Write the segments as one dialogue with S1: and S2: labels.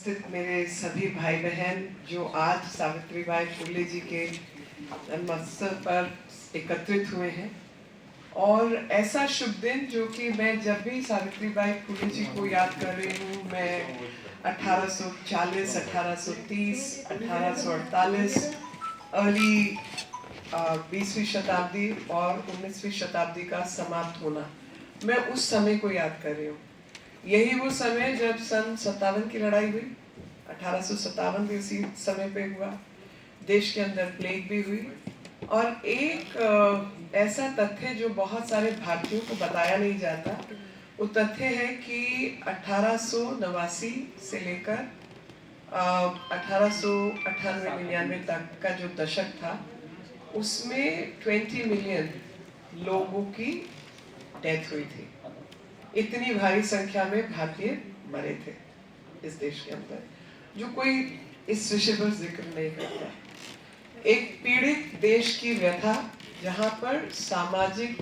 S1: स्थित मेरे सभी भाई बहन जो आज सावित्रीबाई फुले जी के जन्मोत्सव पर एकत्रित हुए हैं, और ऐसा शुभ दिन जो कि मैं जब भी सावित्रीबाई फुले जी को याद कर रही हूँ, मैं 1840, 1830, 1848, अर्ली 20वीं शताब्दी और 19वीं शताब्दी का समाप्त होना, मैं उस समय को याद कर रही हूँ। यही वो समय जब सन 57 की लड़ाई हुई, 1857 भी उसी समय पे हुआ। देश के अंदर प्लेग भी हुई, और एक ऐसा तथ्य जो बहुत सारे भारतीयों को बताया नहीं जाता, वो तथ्य है कि 1889 से लेकर 1898-99 तक का जो दशक था, उसमें 20 मिलियन लोगों की डेथ हुई थी। इतनी भारी संख्या में भारतीय मरे थे इस देश के अंदर, जो कोई इस विषय पर जिक्र नहीं करता। एक पीड़ित देश की व्यथा, जहाँ पर सामाजिक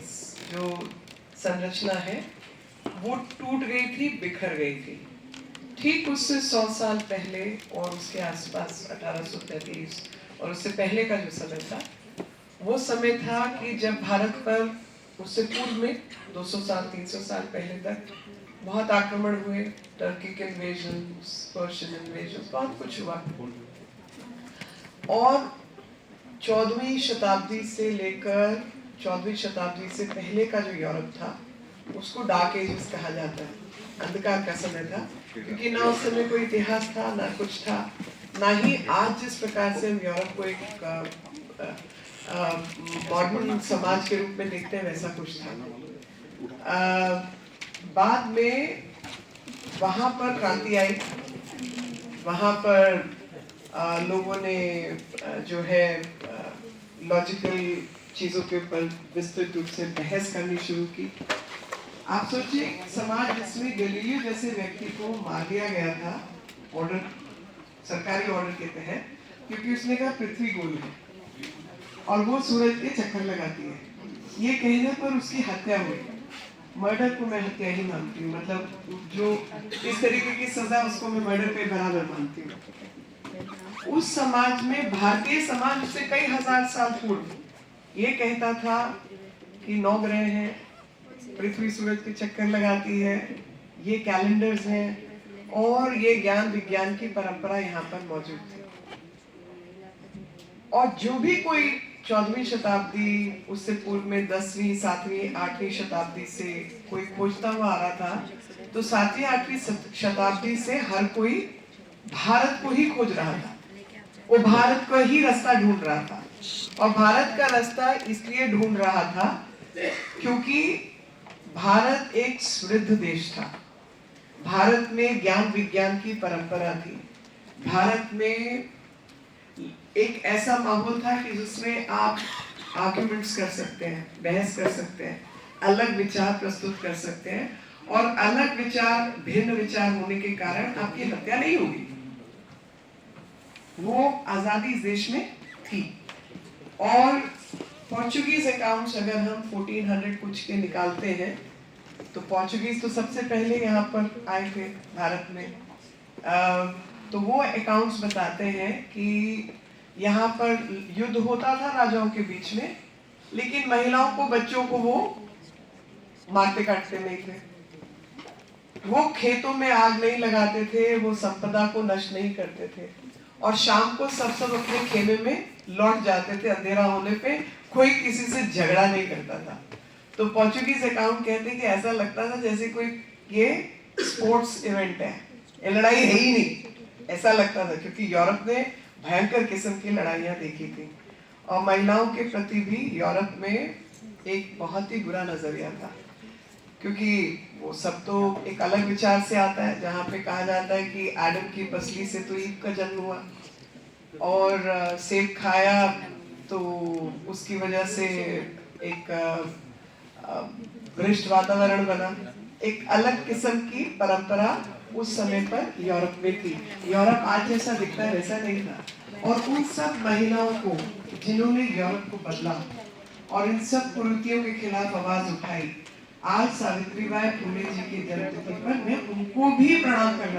S1: जो संरचना है वो टूट गई थी, बिखर गई थी। ठीक उससे 100 साल पहले और उसके आसपास 1833 और उससे पहले का जो समय था, वो समय था कि जब भारत पर उससे पूर्व में 200 साल 300 साल पहले तक बहुत आक्रमण हुए, टर्की के इन्वेजन, पर्शियन इन्वेजन, बहुत कुछ हुआ। और 14वीं शताब्दी से लेकर 14वीं शताब्दी से पहले का जो यूरोप था, उसको डार्क एजेस कहा जाता है, अंधकार का समय था, क्योंकि ना उस समय कोई इतिहास था, ना कुछ था, ना ही आज जिस प्रकार से हम यूरोप को एक मॉडर्न समाज के रूप में देखते हैं, वैसा कुछ था। बाद में वहाँ पर क्रांति आई, वहाँ पर लोगों ने जो है लॉजिकल चीज़ों के ऊपर विस्तृत रूप से बहस करनी शुरू की। आप सोचिए, समाज जिसमें गैलीलियो जैसे व्यक्ति को मार दिया गया था ऑर्डर, सरकारी ऑर्डर के तहत, क्योंकि उसने कहा पृथ्वी गोल है और वो सूरज के चक्कर लगाती है, ये कहने पर उसकी हत्या हुई। मर्डर को मैं हत्या ही मानती हूँ, मतलब जो इस तरीके की सजा, उसको मैं मर्डर पे बराबर मानती हूँ। उस समाज में, भारतीय समाज उससे कई हजार साल पूर्व ये कहता था कि 9 ग्रह हैं, पृथ्वी सूरज के चक्कर लगाती है, ये कैलेंडर्स हैं, और ये ज्ञान विज्ञान की परंपरा यहाँ पर मौजूद थी। और जो भी कोई 14वीं शताब्दी, उससे पूर्व में 10वीं, 7वीं, 8वीं शताब्दी से कोई खोजता हुआ आ रहा था, तो 7वीं 8वीं शताब्दी से हर कोई भारत को ही खोज रहा था, वो भारत का ही रास्ता ढूंढ रहा था। और भारत का रास्ता इसलिए ढूंढ रहा था क्योंकि भारत एक समृद्ध देश था, भारत में ज्ञान विज्ञान की परंपरा थी, भारत में एक ऐसा माहौल था कि जिसमें आप आर्गुमेंट्स कर सकते हैं, बहस कर सकते हैं, अलग विचार प्रस्तुत कर सकते हैं, और अलग विचार, भिन्न विचार होने के कारण आपकी हत्या नहीं होगी। वो आजादी इस देश में थी। और पोर्चुगीज अकाउंट्स अगर हम 1400 कुछ के निकालते हैं, तो पोर्चुगीज तो सबसे पहले यहाँ पर आए थे भारत में। तो वो अकाउंट्स बताते हैं कि यहाँ पर युद्ध होता था राजाओं के बीच में, लेकिन महिलाओं को, बच्चों को वो मारते काटते नहीं थे, वो खेतों में आग नहीं लगाते थे, वो संपदा को नष्ट नहीं करते थे, और शाम को सब अपने खेमे में लौट जाते थे अंधेरा होने पे, कोई किसी से झगड़ा नहीं करता था। तो पोर्चुगीज अकाउंट कहते हैं कि ऐसा लगता था जैसे कोई ये स्पोर्ट्स इवेंट है, ये लड़ाई है ही नहीं, ऐसा लगता था, क्योंकि यूरोप ने भयंकर किस्म की लड़ाइयाँ देखी थी। और महिलाओं के प्रति भी यूरोप में एक बहुत ही बुरा नजरिया था, क्योंकि वो सब तो एक अलग विचार से आता है, जहाँ पे कहा जाता है कि एडम की पसली से तो ईव का जन्म हुआ, और सेब खाया तो उसकी वजह से एक भ्रष्ट वातावरण बना। एक अलग किस्म की परंपरा उस समय पर यूरोप में थी। यूरोप आज जैसा दिखता है वैसा नहीं था। और उन सब महिलाओं को जिन्होंने यूरोप को बदला और इन सब कुरीतियों के खिलाफ आवाज उठाई, आज सावित्रीबाई फुले जी की जन्मतिथि पर मैं उनको भी प्रणाम करना